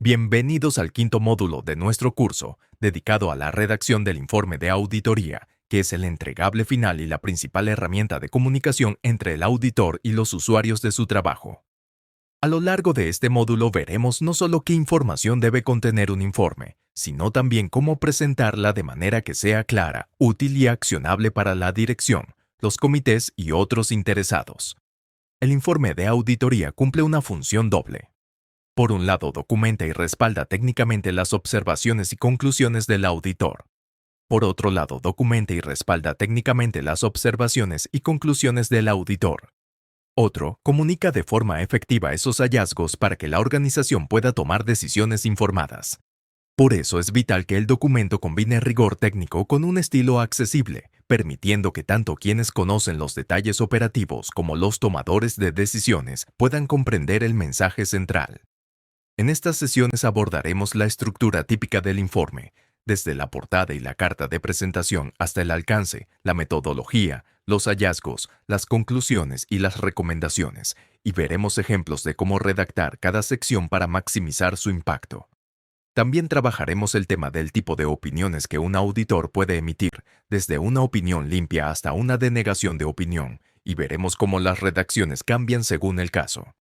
Bienvenidos al quinto módulo de nuestro curso, dedicado a la redacción del informe de auditoría, que es el entregable final y la principal herramienta de comunicación entre el auditor y los usuarios de su trabajo. A lo largo de este módulo veremos no solo qué información debe contener un informe, sino también cómo presentarla de manera que sea clara, útil y accionable para la dirección, los comités y otros interesados. El informe de auditoría cumple una función doble. Por un lado, documenta y respalda técnicamente las observaciones y conclusiones del auditor. Por otro lado, documenta y respalda técnicamente las observaciones y conclusiones del auditor. Otro, comunica de forma efectiva esos hallazgos para que la organización pueda tomar decisiones informadas. Por eso es vital que el documento combine rigor técnico con un estilo accesible, permitiendo que tanto quienes conocen los detalles operativos como los tomadores de decisiones puedan comprender el mensaje central. En estas sesiones abordaremos la estructura típica del informe, desde la portada y la carta de presentación hasta el alcance, la metodología, los hallazgos, las conclusiones y las recomendaciones, y veremos ejemplos de cómo redactar cada sección para maximizar su impacto. También trabajaremos el tema del tipo de opiniones que un auditor puede emitir, desde una opinión limpia hasta una denegación de opinión, y veremos cómo las redacciones cambian según el caso.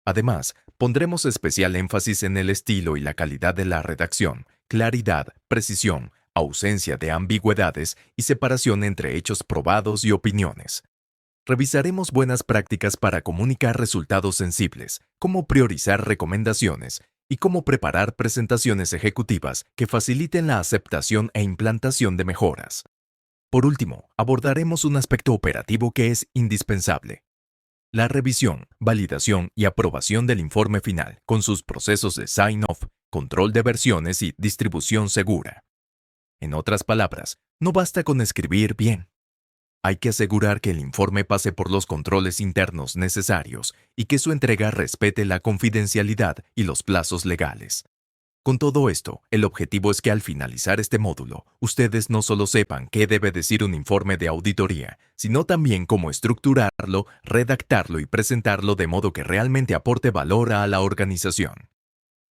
Además, pondremos especial énfasis en el estilo y la calidad de la redacción, claridad, precisión, ausencia de ambigüedades y separación entre hechos probados y opiniones. Revisaremos buenas prácticas para comunicar resultados sensibles, cómo priorizar recomendaciones y cómo preparar presentaciones ejecutivas que faciliten la aceptación e implantación de mejoras. Por último, abordaremos un aspecto operativo que es indispensable: la revisión, validación y aprobación del informe final, con sus procesos de sign-off, control de versiones y distribución segura. En otras palabras, no basta con escribir bien. Hay que asegurar que el informe pase por los controles internos necesarios y que su entrega respete la confidencialidad y los plazos legales. Con todo esto, el objetivo es que al finalizar este módulo, ustedes no solo sepan qué debe decir un informe de auditoría, sino también cómo estructurarlo, redactarlo y presentarlo de modo que realmente aporte valor a la organización.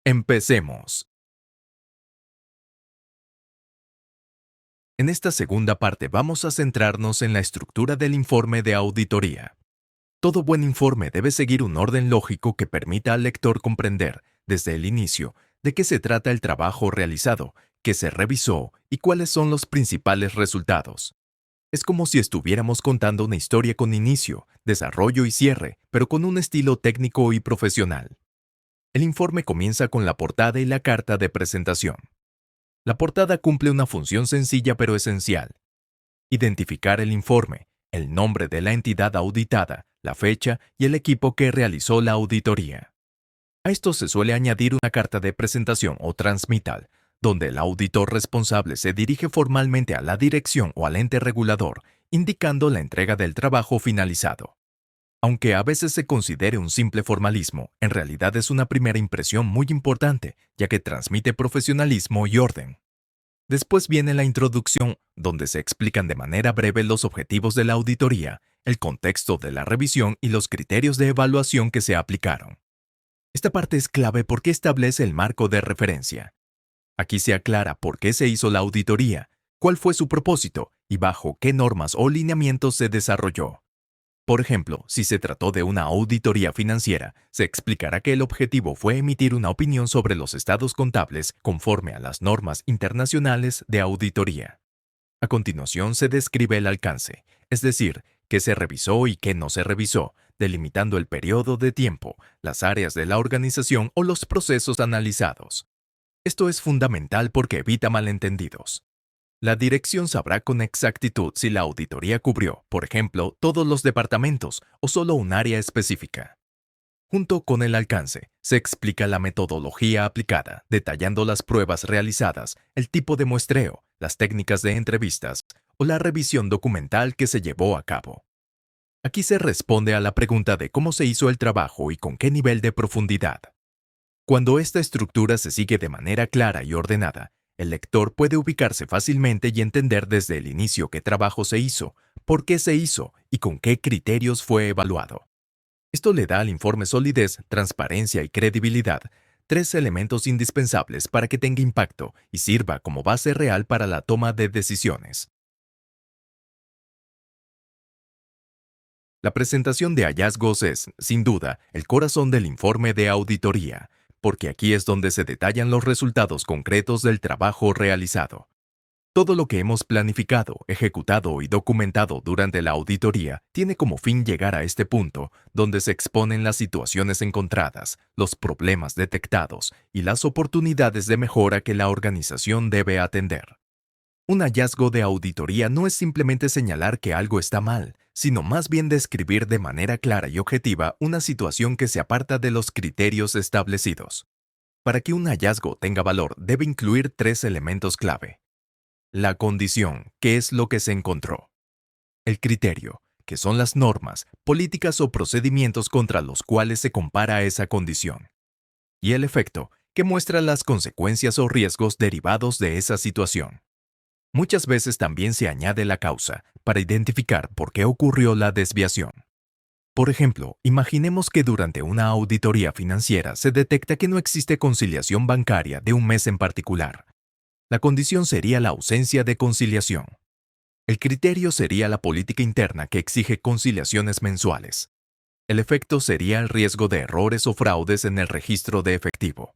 Empecemos. En esta segunda parte vamos a centrarnos en la estructura del informe de auditoría. Todo buen informe debe seguir un orden lógico que permita al lector comprender, desde el inicio, de qué se trata el trabajo realizado, qué se revisó y cuáles son los principales resultados. Es como si estuviéramos contando una historia con inicio, desarrollo y cierre, pero con un estilo técnico y profesional. El informe comienza con la portada y la carta de presentación. La portada cumple una función sencilla pero esencial: identificar el informe, el nombre de la entidad auditada, la fecha y el equipo que realizó la auditoría. A esto se suele añadir una carta de presentación o transmittal, donde el auditor responsable se dirige formalmente a la dirección o al ente regulador, indicando la entrega del trabajo finalizado. Aunque a veces se considere un simple formalismo, en realidad es una primera impresión muy importante, ya que transmite profesionalismo y orden. Después viene la introducción, donde se explican de manera breve los objetivos de la auditoría, el contexto de la revisión y los criterios de evaluación que se aplicaron. Esta parte es clave porque establece el marco de referencia. Aquí se aclara por qué se hizo la auditoría, cuál fue su propósito y bajo qué normas o lineamientos se desarrolló. Por ejemplo, si se trató de una auditoría financiera, se explicará que el objetivo fue emitir una opinión sobre los estados contables conforme a las normas internacionales de auditoría. A continuación se describe el alcance, es decir, qué se revisó y qué no se revisó, delimitando el periodo de tiempo, las áreas de la organización o los procesos analizados. Esto es fundamental porque evita malentendidos. La dirección sabrá con exactitud si la auditoría cubrió, por ejemplo, todos los departamentos o solo un área específica. Junto con el alcance, se explica la metodología aplicada, detallando las pruebas realizadas, el tipo de muestreo, las técnicas de entrevistas o la revisión documental que se llevó a cabo. Aquí se responde a la pregunta de cómo se hizo el trabajo y con qué nivel de profundidad. Cuando esta estructura se sigue de manera clara y ordenada, el lector puede ubicarse fácilmente y entender desde el inicio qué trabajo se hizo, por qué se hizo y con qué criterios fue evaluado. Esto le da al informe solidez, transparencia y credibilidad, tres elementos indispensables para que tenga impacto y sirva como base real para la toma de decisiones. La presentación de hallazgos es, sin duda, el corazón del informe de auditoría, porque aquí es donde se detallan los resultados concretos del trabajo realizado. Todo lo que hemos planificado, ejecutado y documentado durante la auditoría tiene como fin llegar a este punto, donde se exponen las situaciones encontradas, los problemas detectados y las oportunidades de mejora que la organización debe atender. Un hallazgo de auditoría no es simplemente señalar que algo está mal, sino más bien describir de manera clara y objetiva una situación que se aparta de los criterios establecidos. Para que un hallazgo tenga valor, debe incluir tres elementos clave. La condición, que es lo que se encontró. El criterio, que son las normas, políticas o procedimientos contra los cuales se compara esa condición. Y el efecto, que muestra las consecuencias o riesgos derivados de esa situación. Muchas veces también se añade la causa, para identificar por qué ocurrió la desviación. Por ejemplo, imaginemos que durante una auditoría financiera se detecta que no existe conciliación bancaria de un mes en particular. La condición sería la ausencia de conciliación. El criterio sería la política interna que exige conciliaciones mensuales. El efecto sería el riesgo de errores o fraudes en el registro de efectivo.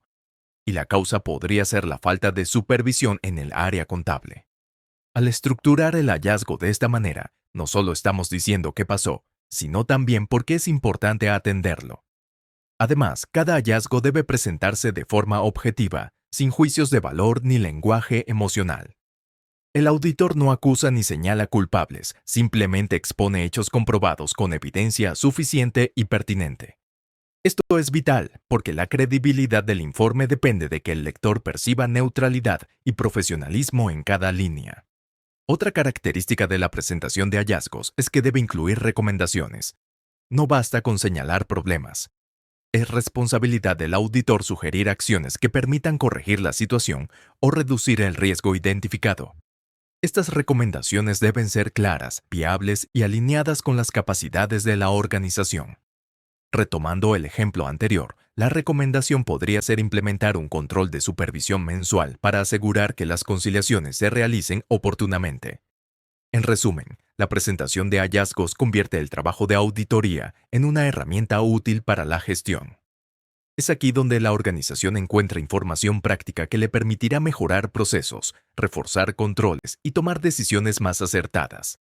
Y la causa podría ser la falta de supervisión en el área contable. Al estructurar el hallazgo de esta manera, no solo estamos diciendo qué pasó, sino también por qué es importante atenderlo. Además, cada hallazgo debe presentarse de forma objetiva, sin juicios de valor ni lenguaje emocional. El auditor no acusa ni señala culpables, simplemente expone hechos comprobados con evidencia suficiente y pertinente. Esto es vital porque la credibilidad del informe depende de que el lector perciba neutralidad y profesionalismo en cada línea. Otra característica de la presentación de hallazgos es que debe incluir recomendaciones. No basta con señalar problemas. Es responsabilidad del auditor sugerir acciones que permitan corregir la situación o reducir el riesgo identificado. Estas recomendaciones deben ser claras, viables y alineadas con las capacidades de la organización. Retomando el ejemplo anterior, la recomendación podría ser implementar un control de supervisión mensual para asegurar que las conciliaciones se realicen oportunamente. En resumen, la presentación de hallazgos convierte el trabajo de auditoría en una herramienta útil para la gestión. Es aquí donde la organización encuentra información práctica que le permitirá mejorar procesos, reforzar controles y tomar decisiones más acertadas.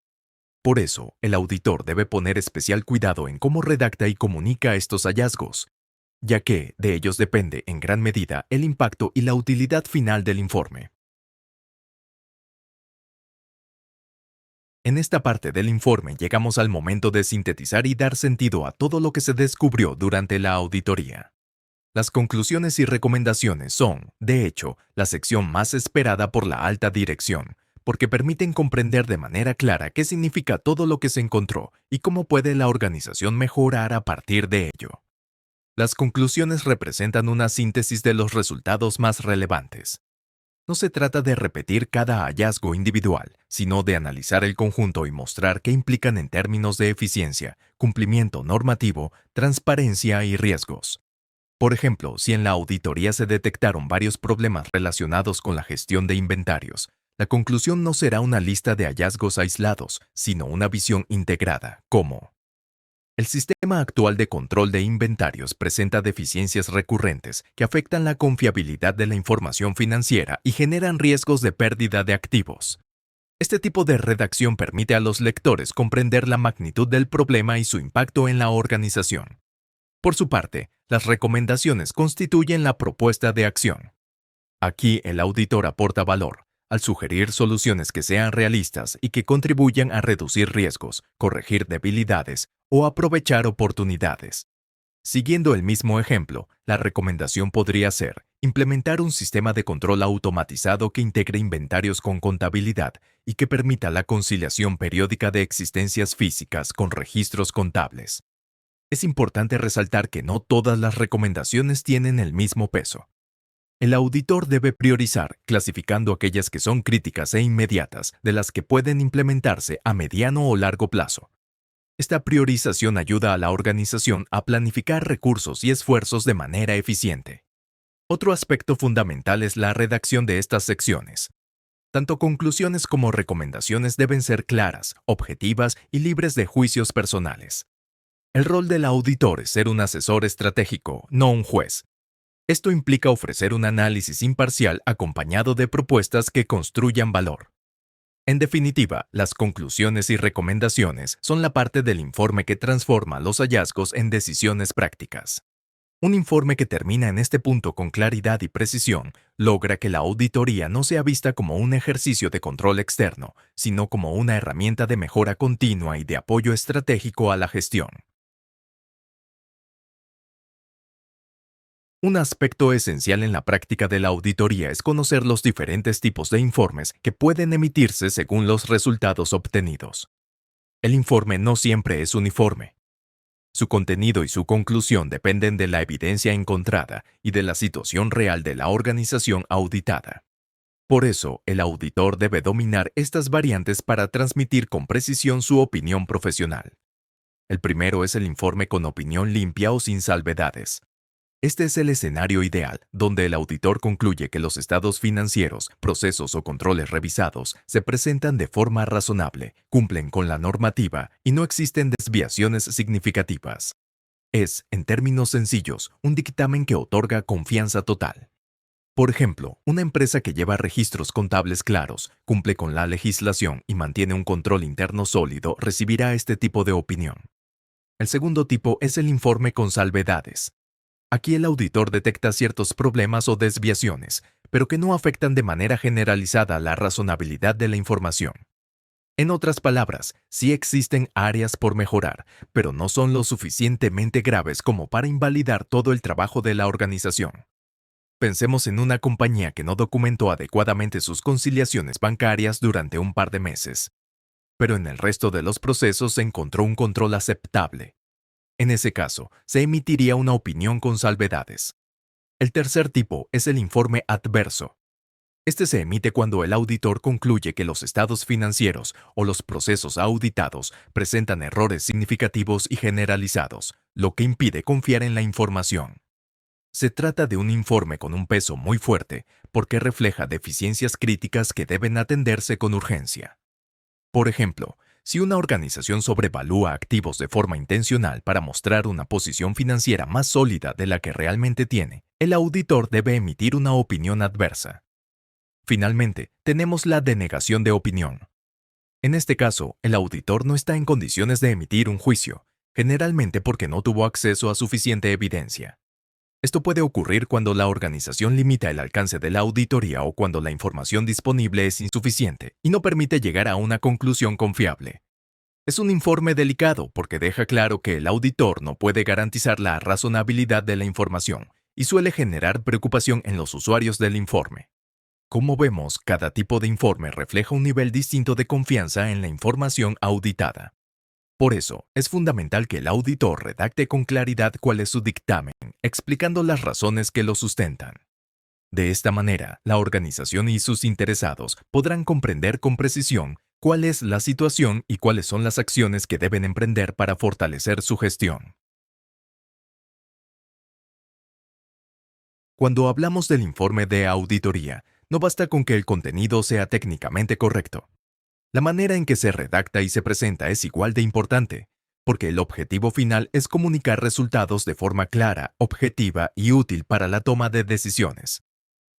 Por eso, el auditor debe poner especial cuidado en cómo redacta y comunica estos hallazgos, ya que de ellos depende en gran medida el impacto y la utilidad final del informe. En esta parte del informe llegamos al momento de sintetizar y dar sentido a todo lo que se descubrió durante la auditoría. Las conclusiones y recomendaciones son, de hecho, la sección más esperada por la alta dirección, porque permiten comprender de manera clara qué significa todo lo que se encontró y cómo puede la organización mejorar a partir de ello. Las conclusiones representan una síntesis de los resultados más relevantes. No se trata de repetir cada hallazgo individual, sino de analizar el conjunto y mostrar qué implican en términos de eficiencia, cumplimiento normativo, transparencia y riesgos. Por ejemplo, si en la auditoría se detectaron varios problemas relacionados con la gestión de inventarios, la conclusión no será una lista de hallazgos aislados, sino una visión integrada, como: el sistema actual de control de inventarios presenta deficiencias recurrentes que afectan la confiabilidad de la información financiera y generan riesgos de pérdida de activos. Este tipo de redacción permite a los lectores comprender la magnitud del problema y su impacto en la organización. Por su parte, las recomendaciones constituyen la propuesta de acción. Aquí el auditor aporta valor, al sugerir soluciones que sean realistas y que contribuyan a reducir riesgos, corregir debilidades o aprovechar oportunidades. Siguiendo el mismo ejemplo, la recomendación podría ser implementar un sistema de control automatizado que integre inventarios con contabilidad y que permita la conciliación periódica de existencias físicas con registros contables. Es importante resaltar que no todas las recomendaciones tienen el mismo peso. El auditor debe priorizar, clasificando aquellas que son críticas e inmediatas de las que pueden implementarse a mediano o largo plazo. Esta priorización ayuda a la organización a planificar recursos y esfuerzos de manera eficiente. Otro aspecto fundamental es la redacción de estas secciones. Tanto conclusiones como recomendaciones deben ser claras, objetivas y libres de juicios personales. El rol del auditor es ser un asesor estratégico, no un juez. Esto implica ofrecer un análisis imparcial acompañado de propuestas que construyan valor. En definitiva, las conclusiones y recomendaciones son la parte del informe que transforma los hallazgos en decisiones prácticas. Un informe que termina en este punto con claridad y precisión logra que la auditoría no sea vista como un ejercicio de control externo, sino como una herramienta de mejora continua y de apoyo estratégico a la gestión. Un aspecto esencial en la práctica de la auditoría es conocer los diferentes tipos de informes que pueden emitirse según los resultados obtenidos. El informe no siempre es uniforme. Su contenido y su conclusión dependen de la evidencia encontrada y de la situación real de la organización auditada. Por eso, el auditor debe dominar estas variantes para transmitir con precisión su opinión profesional. El primero es el informe con opinión limpia o sin salvedades. Este es el escenario ideal, donde el auditor concluye que los estados financieros, procesos o controles revisados se presentan de forma razonable, cumplen con la normativa y no existen desviaciones significativas. Es, en términos sencillos, un dictamen que otorga confianza total. Por ejemplo, una empresa que lleva registros contables claros, cumple con la legislación y mantiene un control interno sólido recibirá este tipo de opinión. El segundo tipo es el informe con salvedades. Aquí el auditor detecta ciertos problemas o desviaciones, pero que no afectan de manera generalizada la razonabilidad de la información. En otras palabras, sí existen áreas por mejorar, pero no son lo suficientemente graves como para invalidar todo el trabajo de la organización. Pensemos en una compañía que no documentó adecuadamente sus conciliaciones bancarias durante un par de meses, pero en el resto de los procesos se encontró un control aceptable. En ese caso, se emitiría una opinión con salvedades. El tercer tipo es el informe adverso. Este se emite cuando el auditor concluye que los estados financieros o los procesos auditados presentan errores significativos y generalizados, lo que impide confiar en la información. Se trata de un informe con un peso muy fuerte porque refleja deficiencias críticas que deben atenderse con urgencia. Por ejemplo, si una organización sobrevalúa activos de forma intencional para mostrar una posición financiera más sólida de la que realmente tiene, el auditor debe emitir una opinión adversa. Finalmente, tenemos la denegación de opinión. En este caso, el auditor no está en condiciones de emitir un juicio, generalmente porque no tuvo acceso a suficiente evidencia. Esto puede ocurrir cuando la organización limita el alcance de la auditoría o cuando la información disponible es insuficiente y no permite llegar a una conclusión confiable. Es un informe delicado porque deja claro que el auditor no puede garantizar la razonabilidad de la información y suele generar preocupación en los usuarios del informe. Como vemos, cada tipo de informe refleja un nivel distinto de confianza en la información auditada. Por eso, es fundamental que el auditor redacte con claridad cuál es su dictamen, explicando las razones que lo sustentan. De esta manera, la organización y sus interesados podrán comprender con precisión cuál es la situación y cuáles son las acciones que deben emprender para fortalecer su gestión. Cuando hablamos del informe de auditoría, no basta con que el contenido sea técnicamente correcto. La manera en que se redacta y se presenta es igual de importante, porque el objetivo final es comunicar resultados de forma clara, objetiva y útil para la toma de decisiones.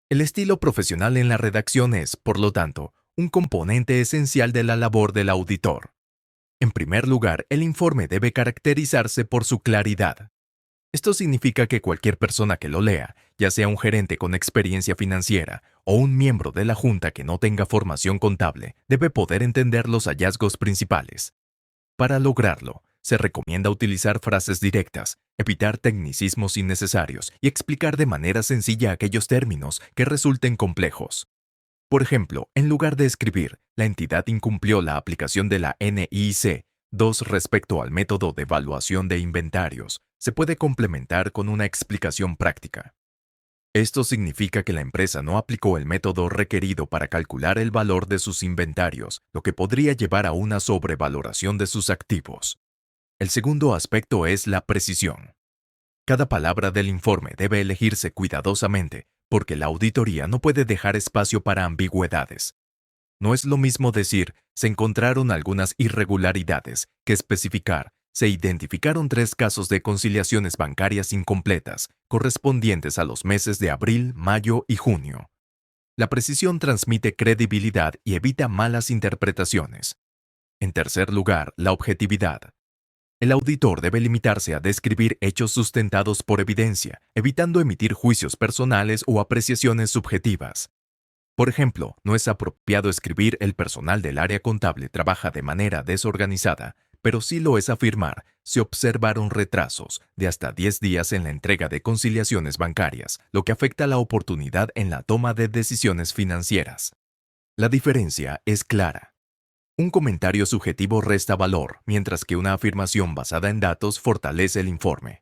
El estilo profesional en la redacción es, por lo tanto, un componente esencial de la labor del auditor. En primer lugar, el informe debe caracterizarse por su claridad. Esto significa que cualquier persona que lo lea, ya sea un gerente con experiencia financiera o un miembro de la junta que no tenga formación contable, debe poder entender los hallazgos principales. Para lograrlo, se recomienda utilizar frases directas, evitar tecnicismos innecesarios y explicar de manera sencilla aquellos términos que resulten complejos. Por ejemplo, en lugar de escribir, la entidad incumplió la aplicación de la NIC 2 respecto al método de evaluación de inventarios, se puede complementar con una explicación práctica. Esto significa que la empresa no aplicó el método requerido para calcular el valor de sus inventarios, lo que podría llevar a una sobrevaloración de sus activos. El segundo aspecto es la precisión. Cada palabra del informe debe elegirse cuidadosamente, porque la auditoría no puede dejar espacio para ambigüedades. No es lo mismo decir, se encontraron algunas irregularidades, que especificar, se identificaron 3 casos de conciliaciones bancarias incompletas, correspondientes a los meses de abril, mayo y junio. La precisión transmite credibilidad y evita malas interpretaciones. En tercer lugar, la objetividad. El auditor debe limitarse a describir hechos sustentados por evidencia, evitando emitir juicios personales o apreciaciones subjetivas. Por ejemplo, no es apropiado escribir el personal del área contable trabaja de manera desorganizada, pero sí lo es afirmar, se observaron retrasos de hasta 10 días en la entrega de conciliaciones bancarias, lo que afecta la oportunidad en la toma de decisiones financieras. La diferencia es clara. Un comentario subjetivo resta valor, mientras que una afirmación basada en datos fortalece el informe.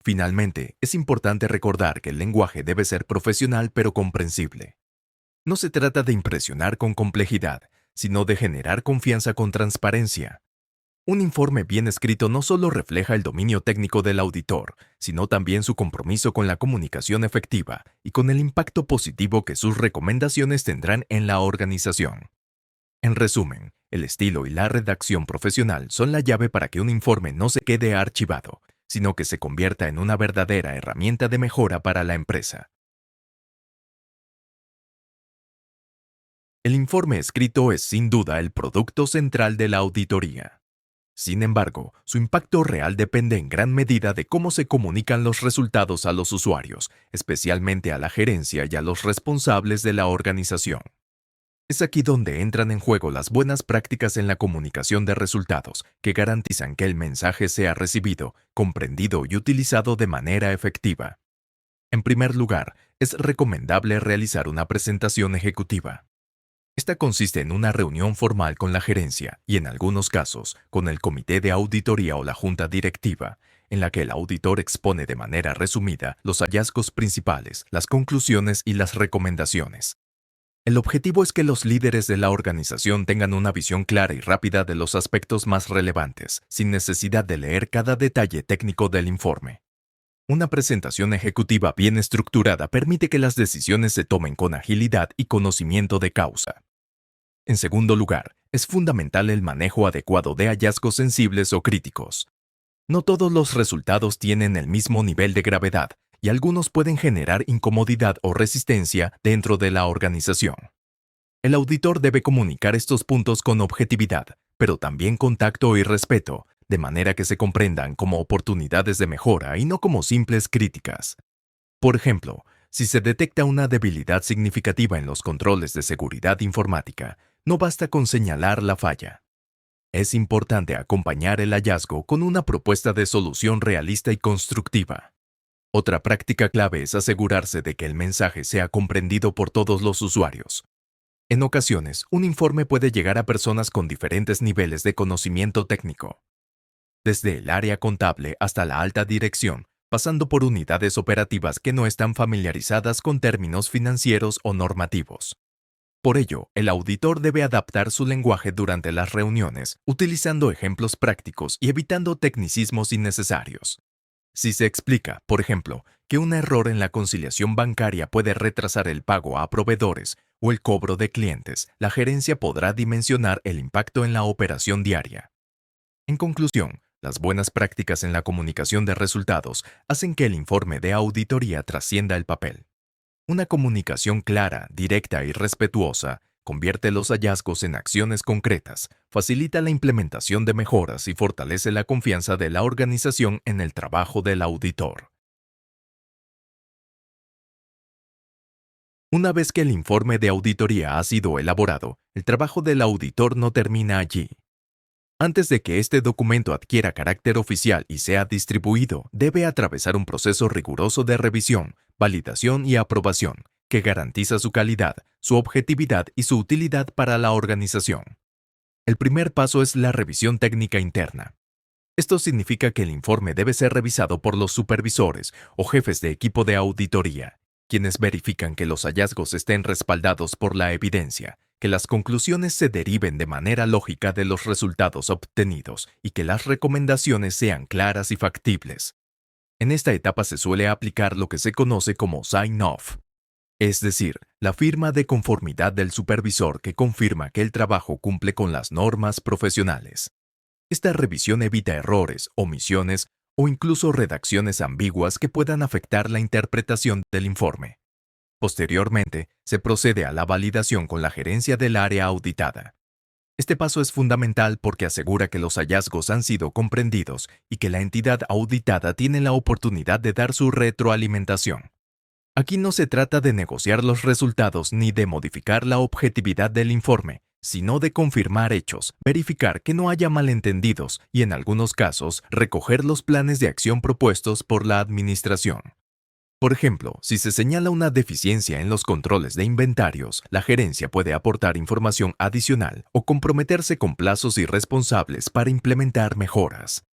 Finalmente, es importante recordar que el lenguaje debe ser profesional pero comprensible. No se trata de impresionar con complejidad, sino de generar confianza con transparencia. Un informe bien escrito no solo refleja el dominio técnico del auditor, sino también su compromiso con la comunicación efectiva y con el impacto positivo que sus recomendaciones tendrán en la organización. En resumen, el estilo y la redacción profesional son la llave para que un informe no se quede archivado, sino que se convierta en una verdadera herramienta de mejora para la empresa. El informe escrito es sin duda el producto central de la auditoría. Sin embargo, su impacto real depende en gran medida de cómo se comunican los resultados a los usuarios, especialmente a la gerencia y a los responsables de la organización. Es aquí donde entran en juego las buenas prácticas en la comunicación de resultados, que garantizan que el mensaje sea recibido, comprendido y utilizado de manera efectiva. En primer lugar, es recomendable realizar una presentación ejecutiva. Esta consiste en una reunión formal con la gerencia y, en algunos casos, con el comité de auditoría o la junta directiva, en la que el auditor expone de manera resumida los hallazgos principales, las conclusiones y las recomendaciones. El objetivo es que los líderes de la organización tengan una visión clara y rápida de los aspectos más relevantes, sin necesidad de leer cada detalle técnico del informe. Una presentación ejecutiva bien estructurada permite que las decisiones se tomen con agilidad y conocimiento de causa. En segundo lugar, es fundamental el manejo adecuado de hallazgos sensibles o críticos. No todos los resultados tienen el mismo nivel de gravedad, y algunos pueden generar incomodidad o resistencia dentro de la organización. El auditor debe comunicar estos puntos con objetividad, pero también con tacto y respeto, de manera que se comprendan como oportunidades de mejora y no como simples críticas. Por ejemplo, si se detecta una debilidad significativa en los controles de seguridad informática, no basta con señalar la falla. Es importante acompañar el hallazgo con una propuesta de solución realista y constructiva. Otra práctica clave es asegurarse de que el mensaje sea comprendido por todos los usuarios. En ocasiones, un informe puede llegar a personas con diferentes niveles de conocimiento técnico, desde el área contable hasta la alta dirección, pasando por unidades operativas que no están familiarizadas con términos financieros o normativos. Por ello, el auditor debe adaptar su lenguaje durante las reuniones, utilizando ejemplos prácticos y evitando tecnicismos innecesarios. Si se explica, por ejemplo, que un error en la conciliación bancaria puede retrasar el pago a proveedores o el cobro de clientes, la gerencia podrá dimensionar el impacto en la operación diaria. En conclusión, las buenas prácticas en la comunicación de resultados hacen que el informe de auditoría trascienda el papel. Una comunicación clara, directa y respetuosa convierte los hallazgos en acciones concretas, facilita la implementación de mejoras y fortalece la confianza de la organización en el trabajo del auditor. Una vez que el informe de auditoría ha sido elaborado, el trabajo del auditor no termina allí. Antes de que este documento adquiera carácter oficial y sea distribuido, debe atravesar un proceso riguroso de revisión, validación y aprobación, que garantiza su calidad, su objetividad y su utilidad para la organización. El primer paso es la revisión técnica interna. Esto significa que el informe debe ser revisado por los supervisores o jefes de equipo de auditoría, quienes verifican que los hallazgos estén respaldados por la evidencia, que las conclusiones se deriven de manera lógica de los resultados obtenidos y que las recomendaciones sean claras y factibles. En esta etapa se suele aplicar lo que se conoce como sign-off, es decir, la firma de conformidad del supervisor que confirma que el trabajo cumple con las normas profesionales. Esta revisión evita errores, omisiones o incluso redacciones ambiguas que puedan afectar la interpretación del informe. Posteriormente, se procede a la validación con la gerencia del área auditada. Este paso es fundamental porque asegura que los hallazgos han sido comprendidos y que la entidad auditada tiene la oportunidad de dar su retroalimentación. Aquí no se trata de negociar los resultados ni de modificar la objetividad del informe, sino de confirmar hechos, verificar que no haya malentendidos y, en algunos casos, recoger los planes de acción propuestos por la administración. Por ejemplo, si se señala una deficiencia en los controles de inventarios, la gerencia puede aportar información adicional o comprometerse con plazos y responsables para implementar mejoras.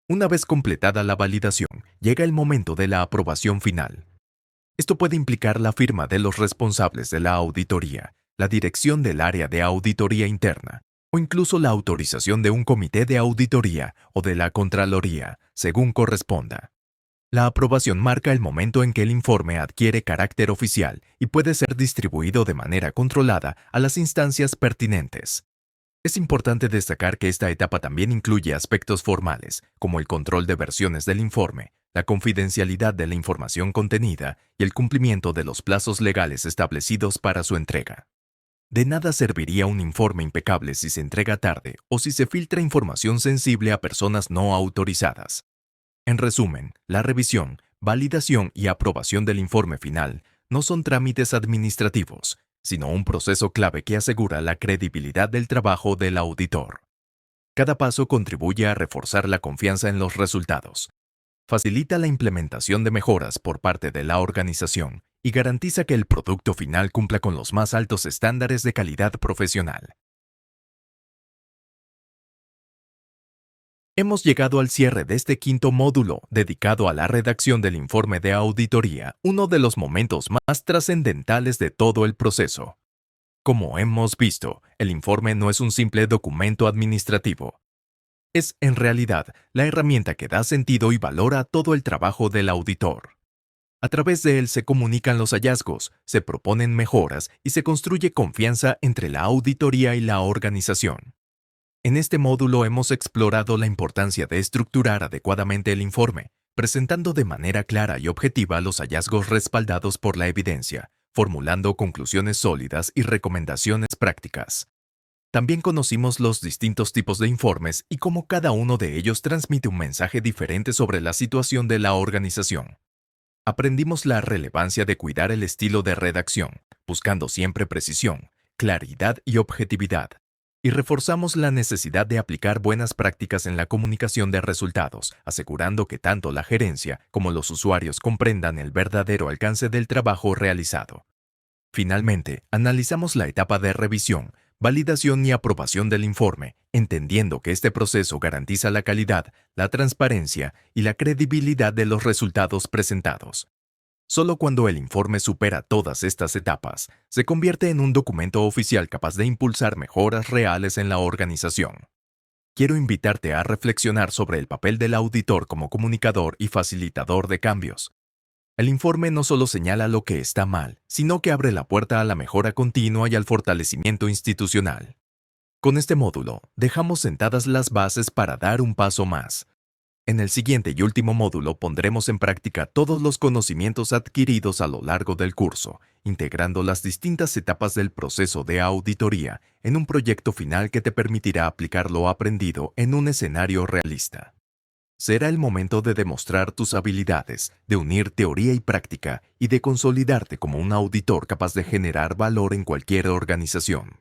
Una vez completada la validación, llega el momento de la aprobación final. Esto puede implicar la firma de los responsables de la auditoría, la dirección del área de auditoría interna, o incluso la autorización de un comité de auditoría o de la Contraloría, según corresponda. La aprobación marca el momento en que el informe adquiere carácter oficial y puede ser distribuido de manera controlada a las instancias pertinentes. Es importante destacar que esta etapa también incluye aspectos formales, como el control de versiones del informe, la confidencialidad de la información contenida y el cumplimiento de los plazos legales establecidos para su entrega. De nada serviría un informe impecable si se entrega tarde o si se filtra información sensible a personas no autorizadas. En resumen, la revisión, validación y aprobación del informe final no son trámites administrativos, sino un proceso clave que asegura la credibilidad del trabajo del auditor. Cada paso contribuye a reforzar la confianza en los resultados, facilita la implementación de mejoras por parte de la organización y garantiza que el producto final cumpla con los más altos estándares de calidad profesional. Hemos llegado al cierre de este quinto módulo dedicado a la redacción del informe de auditoría, uno de los momentos más trascendentales de todo el proceso. Como hemos visto, el informe no es un simple documento administrativo. Es, en realidad, la herramienta que da sentido y valor a todo el trabajo del auditor. A través de él se comunican los hallazgos, se proponen mejoras y se construye confianza entre la auditoría y la organización. En este módulo hemos explorado la importancia de estructurar adecuadamente el informe, presentando de manera clara y objetiva los hallazgos respaldados por la evidencia, formulando conclusiones sólidas y recomendaciones prácticas. También conocimos los distintos tipos de informes y cómo cada uno de ellos transmite un mensaje diferente sobre la situación de la organización. Aprendimos la relevancia de cuidar el estilo de redacción, buscando siempre precisión, claridad y objetividad. Y reforzamos la necesidad de aplicar buenas prácticas en la comunicación de resultados, asegurando que tanto la gerencia como los usuarios comprendan el verdadero alcance del trabajo realizado. Finalmente, analizamos la etapa de revisión, validación y aprobación del informe, entendiendo que este proceso garantiza la calidad, la transparencia y la credibilidad de los resultados presentados. Solo cuando el informe supera todas estas etapas, se convierte en un documento oficial capaz de impulsar mejoras reales en la organización. Quiero invitarte a reflexionar sobre el papel del auditor como comunicador y facilitador de cambios. El informe no solo señala lo que está mal, sino que abre la puerta a la mejora continua y al fortalecimiento institucional. Con este módulo, dejamos sentadas las bases para dar un paso más. En el siguiente y último módulo pondremos en práctica todos los conocimientos adquiridos a lo largo del curso, integrando las distintas etapas del proceso de auditoría en un proyecto final que te permitirá aplicar lo aprendido en un escenario realista. Será el momento de demostrar tus habilidades, de unir teoría y práctica y de consolidarte como un auditor capaz de generar valor en cualquier organización.